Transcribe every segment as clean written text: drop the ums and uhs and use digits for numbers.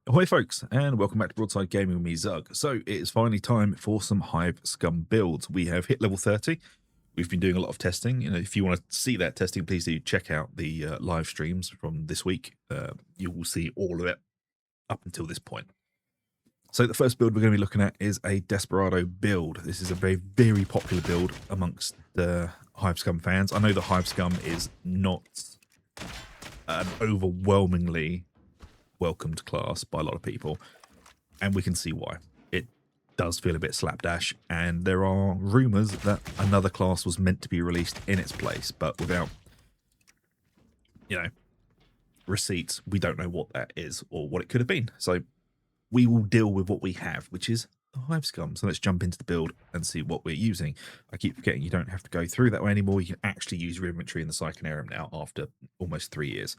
Ahoy folks, and welcome back to Broadside Gaming with me, Zug. So it is finally time for some Hive Scum builds. We have hit level 30. We've been doing a lot of testing. If you want to see that testing, please do check out the live streams from this week. You will see all of it up until this point. So the first build we're going to be looking at is a Desperado build. This is a very, very popular build amongst the Hive Scum fans. I know the Hive Scum is not an overwhelmingly welcomed class by a lot of people, and we can see why. It does feel a bit slapdash, and there are rumors that another class was meant to be released in its place, but without, receipts, we don't know what that is or what it could have been. So we will deal with what we have, which is the Hive Scum. So let's jump into the build and see what we're using. I keep forgetting you don't have to go through that way anymore. You can actually use your inventory in the Psychonarium now after almost 3 years.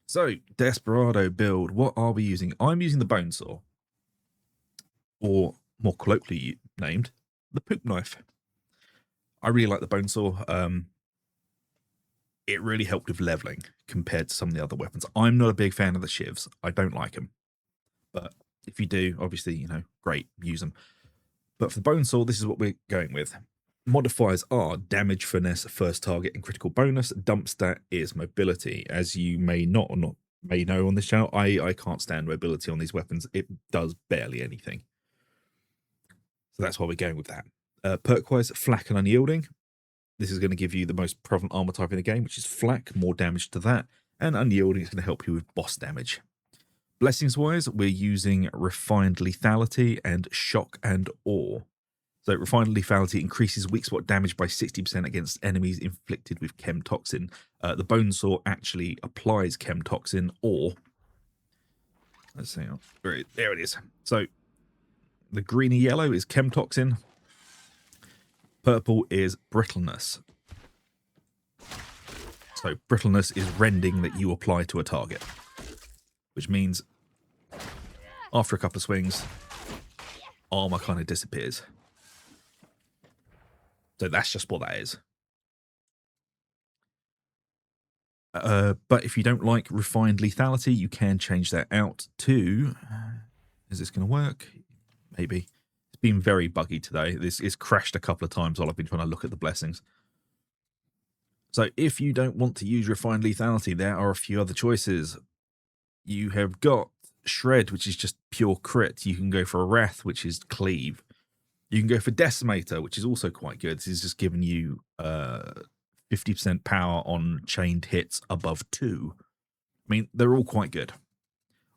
So, Desperado build, what are we using? I'm using the Bone Saw, or more colloquially named, the Poop Knife. I really like the Bone Saw. It really helped with leveling compared to some of the other weapons. I'm not a big fan of the shivs. I don't like them. But if you do, obviously, great, use them. But for the Bone Saw, this is what we're going with. Modifiers are damage, finesse, first target, and critical bonus. Dump stat is mobility. As you may not or not may know on this channel, I can't stand mobility on these weapons. It does barely anything. So that's why we're going with that. Perk-wise, flak and unyielding. This is going to give you the most prevalent armor type in the game, which is flak, more damage to that. And unyielding is going to help you with boss damage. Blessings-wise, we're using refined lethality and shock and awe. So refined lethality increases weak spot damage by 60% against enemies inflicted with chem toxin. The Bone Saw actually applies chem toxin, or let's see, there it is. So the greeny yellow is chem toxin. Purple is brittleness. So brittleness is rending that you apply to a target, which means after a couple of swings, armor kind of disappears. So that's just what that is. But if you don't like refined lethality, you can change that out to... is this going to work? Maybe. It's been very buggy today. This is crashed a couple of times while I've been trying to look at the blessings. So if you don't want to use refined lethality, there are a few other choices. You have got Shred, which is just pure crit. You can go for a Wrath, which is cleave. You can go for Decimator, which is also quite good. This is just giving you 50% power on chained hits above 2. I mean, they're all quite good.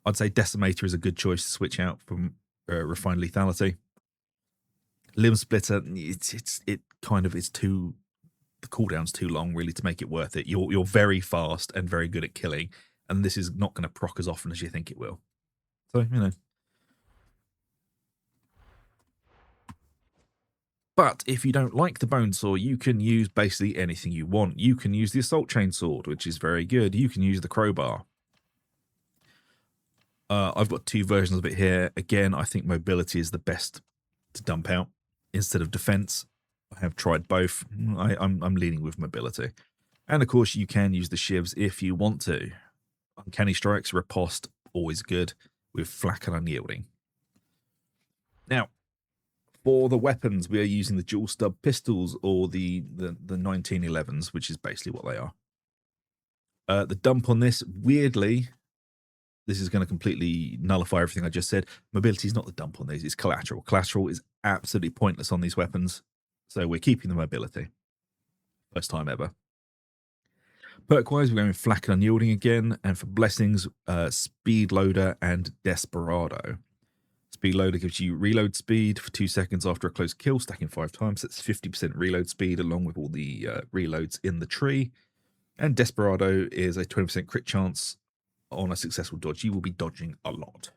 I'd say Decimator is a good choice to switch out from refined lethality. Limb Splitter, it kind of is too... the cooldown's too long, really, to make it worth it. You're very fast and very good at killing, and this is not going to proc as often as you think it will. So, But if you don't like the Bone Saw, you can use basically anything you want. You can use the Assault Chainsword, which is very good. You can use the Crowbar. I've got 2 versions of it here. Again, I think mobility is the best to dump out instead of defense. I have tried both. I'm leaning with mobility. And of course, you can use the shivs if you want to. Uncanny Strikes, Riposte, always good, with flak and unyielding. Now, for the weapons, we are using the dual stub pistols, or the 1911s, which is basically what they are. The dump on this, weirdly, this is going to completely nullify everything I just said. Mobility is not the dump on these, it's collateral. Collateral is absolutely pointless on these weapons, so we're keeping the mobility. First time ever. Perk-wise, we're going with flak and unyielding again, and for blessings, Speed Loader and Desperado. Speed Loader gives you reload speed for 2 seconds after a close kill, stacking 5 times. That's 50% reload speed, along with all the reloads in the tree. And Desperado is a 20% crit chance on a successful dodge. You will be dodging a lot.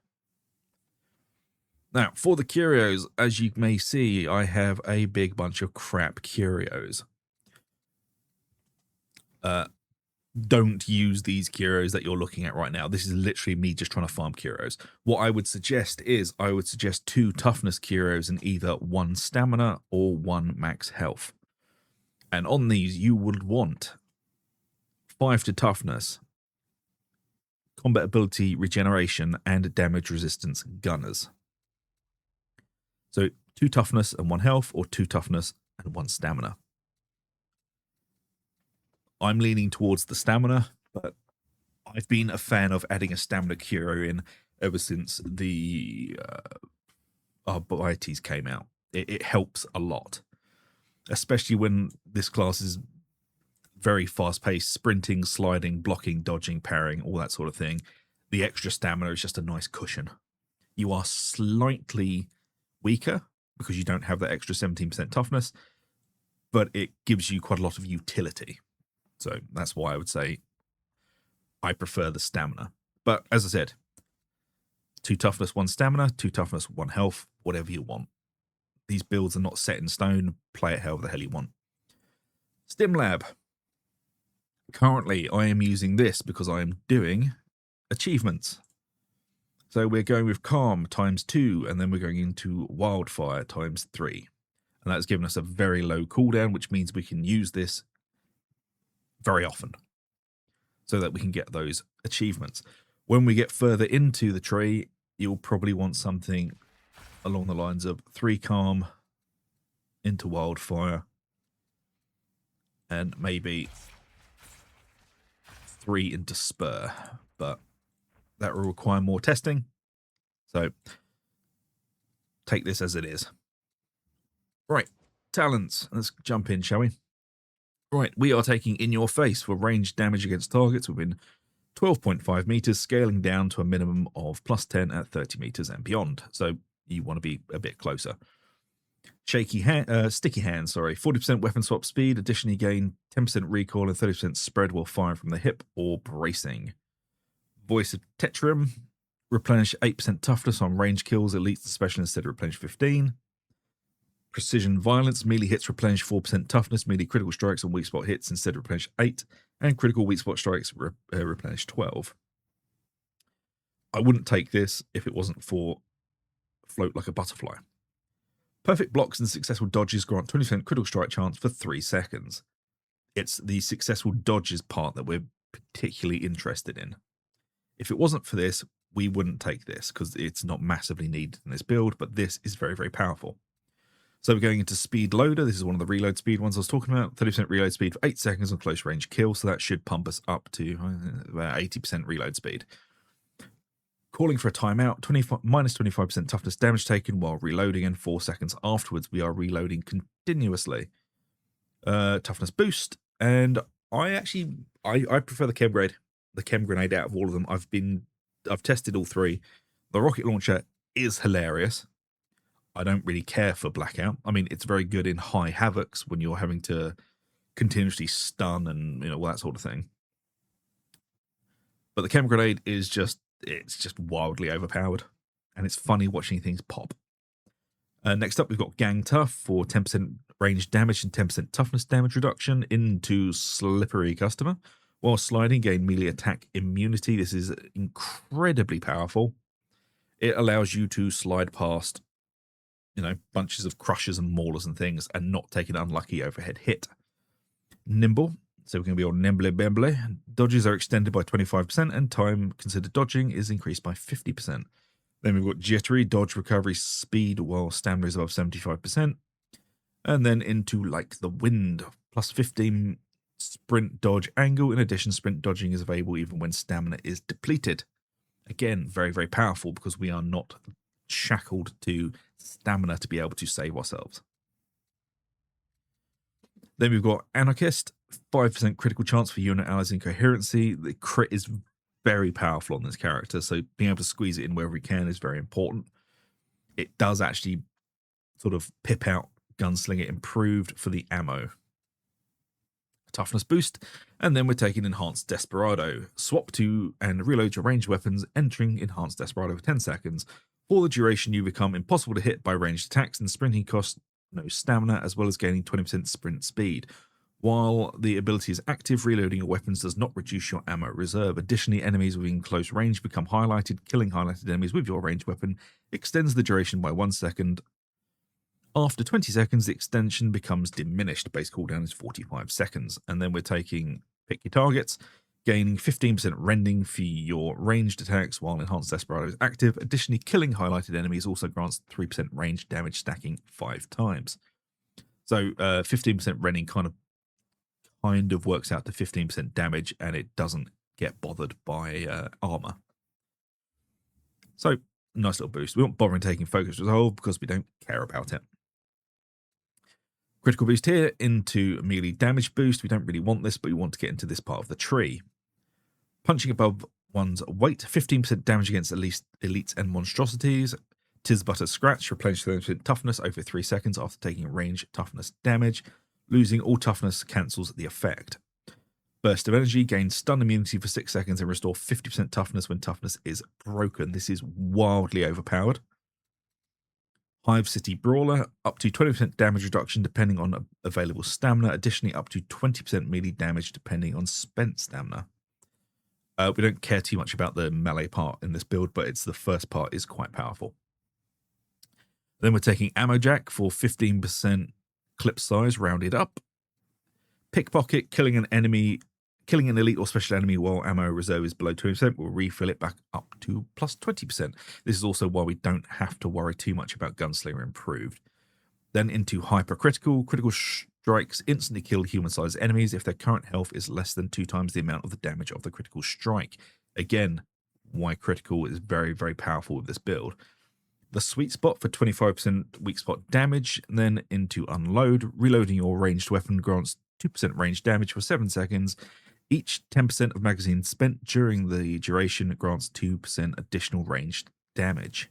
Now, for the Curios, as you may see, I have a big bunch of crap Curios. Don't use these Curios that you're looking at right now. This is literally me just trying to farm Curios. What I would suggest is 2 toughness Curios and either 1 stamina or 1 max health. And on these, you would want 5 to toughness, combat ability regeneration, and damage resistance gunners. So 2 toughness and 1 health, or 2 toughness and 1 stamina. I'm leaning towards the stamina, but I've been a fan of adding a stamina curio in ever since the Arbites came out. It helps a lot, especially when this class is very fast-paced, sprinting, sliding, blocking, dodging, parrying, all that sort of thing. The extra stamina is just a nice cushion. You are slightly weaker because you don't have that extra 17% toughness, but it gives you quite a lot of utility. So that's why I would say I prefer the stamina. But as I said, 2 toughness, 1 stamina, 2 toughness, 1 health, whatever you want. These builds are not set in stone. Play it however the hell you want. Stimm Lab. Currently, I am using this because I am doing achievements. So we're going with Calm ×2, and then we're going into Wildfire ×3. And that's given us a very low cooldown, which means we can use this very often so that we can get those achievements. When we get further into the tree, you'll probably want something along the lines of 3 Calm into Wildfire, and maybe 3 into Spur, but that will require more testing. So take this as it is. Right, talents. Let's jump in, shall we? Right, we are taking In Your Face for ranged damage against targets within 12.5 meters, scaling down to a minimum of +10 at 30 meters and beyond. So you want to be a bit closer. Sticky hand, 40% weapon swap speed. Additionally, gain 10% recoil and 30% spread while firing from the hip or bracing. Voice of Tetrim. Replenish 8% toughness on range kills, elites and special instead of replenish 15. Precision Violence. Melee hits replenish 4% toughness. Melee critical strikes and weak spot hits instead replenish 8. And critical weak spot strikes replenish 12. I wouldn't take this if it wasn't for Float Like a Butterfly. Perfect blocks and successful dodges grant 20% critical strike chance for 3 seconds. It's the successful dodges part that we're particularly interested in. If it wasn't for this, we wouldn't take this because it's not massively needed in this build, but this is very, very powerful. So we're going into Speed Loader. This is one of the reload speed ones I was talking about. 30% reload speed for 8 seconds on close range kill, so that should pump us up to about 80% reload speed. Calling for a timeout, -25% toughness damage taken while reloading, and 4 seconds afterwards we are reloading continuously. Toughness boost, and I prefer the chem grenade out of all of them. I've tested all 3. The rocket launcher is hilarious. I don't really care for Blackout. I mean, it's very good in high havocs when you're having to continuously stun and all that sort of thing. But the chem grenade is just wildly overpowered, and it's funny watching things pop. Next up, we've got Gang Tough for 10% range damage and 10% toughness damage reduction into Slippery Customer. While sliding, gain melee attack immunity. This is incredibly powerful. It allows you to slide past, bunches of crushers and maulers and things and not take an unlucky overhead hit. Nimble. So we're going to be on Nimble Bemble. Dodges are extended by 25%, and time considered dodging is increased by 50%. Then we've got Jittery. Dodge recovery speed while stamina is above 75%. And then into Like the Wind. +15 sprint dodge angle. In addition, sprint dodging is available even when stamina is depleted. Again, very, very powerful because we are not shackled to stamina to be able to save ourselves. Then we've got Anarchist, 5% critical chance for unit allies in coherency. The crit is very powerful on this character, so being able to squeeze it in wherever we can is very important. It does actually sort of pip out Gunslinger improved for the ammo. Toughness boost, and then we're taking Enhanced Desperado. Swap to and reload your ranged weapons, entering Enhanced Desperado for 10 seconds. For the duration, you become impossible to hit by ranged attacks, and sprinting costs no stamina, as well as gaining 20% sprint speed. While the ability is active, reloading your weapons does not reduce your ammo reserve. Additionally, enemies within close range become highlighted. Killing highlighted enemies with your ranged weapon extends the duration by 1 second. After 20 seconds, the extension becomes diminished. Base cooldown is 45 seconds. And then we're taking Pick Your Targets. gaining 15% rending for your ranged attacks while Enhanced Desperado is active. Additionally, killing highlighted enemies also grants 3% range damage, stacking 5 times. So 15% rending kind of works out to 15% damage, and it doesn't get bothered by armor. So nice little boost. We won't bother taking Focus Resolve because we don't care about it. Critical boost here into melee damage boost. We don't really want this, but we want to get into this part of the tree. Punching above one's weight, 15% damage against elites and monstrosities. Tis but a scratch, replenish 30% toughness over 3 seconds after taking range toughness damage. Losing all toughness cancels the effect. Burst of energy, gains stun immunity for 6 seconds and restore 50% toughness when toughness is broken. This is wildly overpowered. Hive City Brawler, up to 20% damage reduction depending on available stamina. Additionally, up to 20% melee damage depending on spent stamina. We don't care too much about the melee part in this build, but it's the first part is quite powerful. Then we're taking Ammo Jack for 15% clip size rounded up. Pickpocket, killing an elite or special enemy while ammo reserve is below 20%, will refill it back up to plus 20%. This is also why we don't have to worry too much about Gunslinger Improved. Then into Hypercritical. Critical strikes instantly kill human-sized enemies if their current health is less than 2 times the amount of the damage of the critical strike. Again, why critical is very, very powerful with this build. The sweet spot for 25% weak spot damage. Then into Unload. Reloading your ranged weapon grants 2% range damage for 7 seconds. Each 10% of magazine spent during the duration grants 2% additional ranged damage.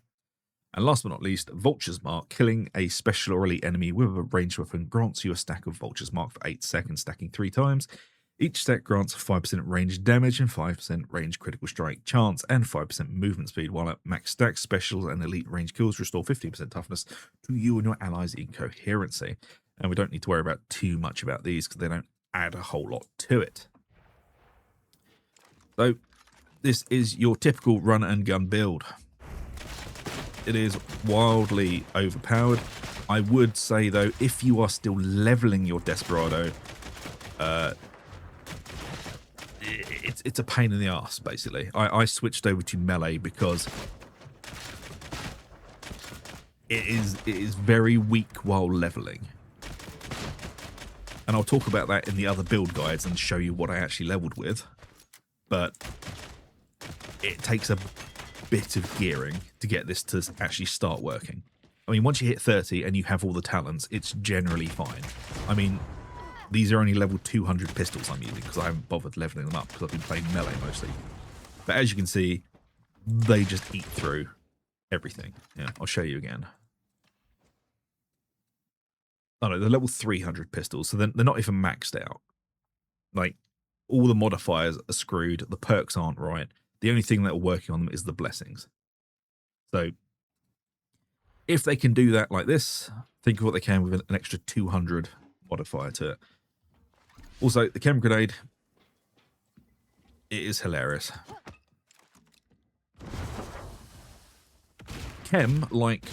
And last but not least, Vulture's Mark. Killing a special or elite enemy with a ranged weapon grants you a stack of Vulture's Mark for 8 seconds, stacking 3 times. Each stack grants 5% range damage and 5% range critical strike chance and 5% movement speed, while at max stacks, specials and elite range kills restore 15% toughness to you and your allies' incoherency. And we don't need to worry about too much about these because they don't add a whole lot to it. So this is your typical run and gun build. It is wildly overpowered. I would say though, if you are still leveling your Desperado, it's a pain in the ass basically. I switched over to melee because it is very weak while leveling. And I'll talk about that in the other build guides and show you what I actually leveled with. But it takes a bit of gearing to get this to actually start working. I mean, once you hit 30 and you have all the talents, it's generally fine. I mean, these are only level 200 pistols I'm using because I haven't bothered leveling them up because I've been playing melee mostly. But as you can see, they just eat through everything. Yeah, I'll show you again. Oh no, they're level 300 pistols, so they're not even maxed out. Like, all the modifiers are screwed, the perks aren't right. The only thing that are working on them is the blessings. So, if they can do that like this, think of what they can with an extra 200 modifier to it. Also, the chem grenade, it is hilarious. Chem, like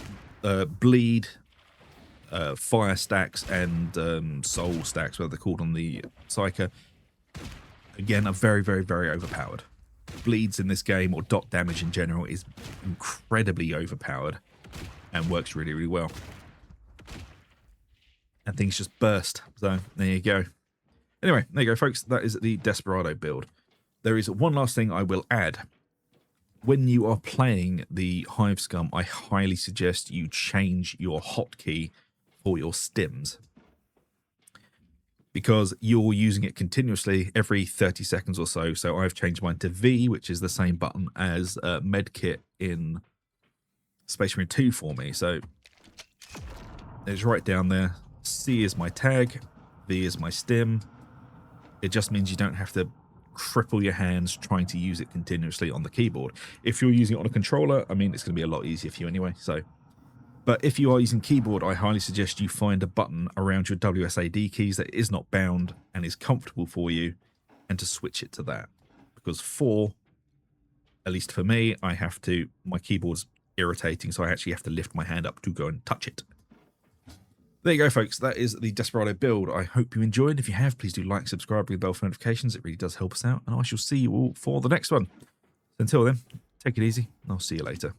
bleed, fire stacks and soul stacks, whatever they're called on the Psyker, again, are very, very, very overpowered. Bleeds in this game, or dot damage in general, is incredibly overpowered and works really, really well. And things just burst. So there you go. Anyway, there you go, folks. That is the Desperado build. There is one last thing I will add. When you are playing the Hive Scum, I highly suggest you change your hotkey for your stims, because you're using it continuously every 30 seconds or so. So I've changed mine to V, which is the same button as Medkit in Space Marine 2 for me. So it's right down there. C is my tag, V is my stim. It just means you don't have to cripple your hands trying to use it continuously on the keyboard. If you're using it on a controller, I mean, it's going to be a lot easier for you anyway. So, but if you are using keyboard, I highly suggest you find a button around your WSAD keys that is not bound and is comfortable for you, and to switch it to that. Because at least for me, my keyboard's irritating, so I actually have to lift my hand up to go and touch it. There you go, folks. That is the Desperado build. I hope you enjoyed. If you have, please do like, subscribe, ring the bell for notifications. It really does help us out. And I shall see you all for the next one. Until then, take it easy, and I'll see you later.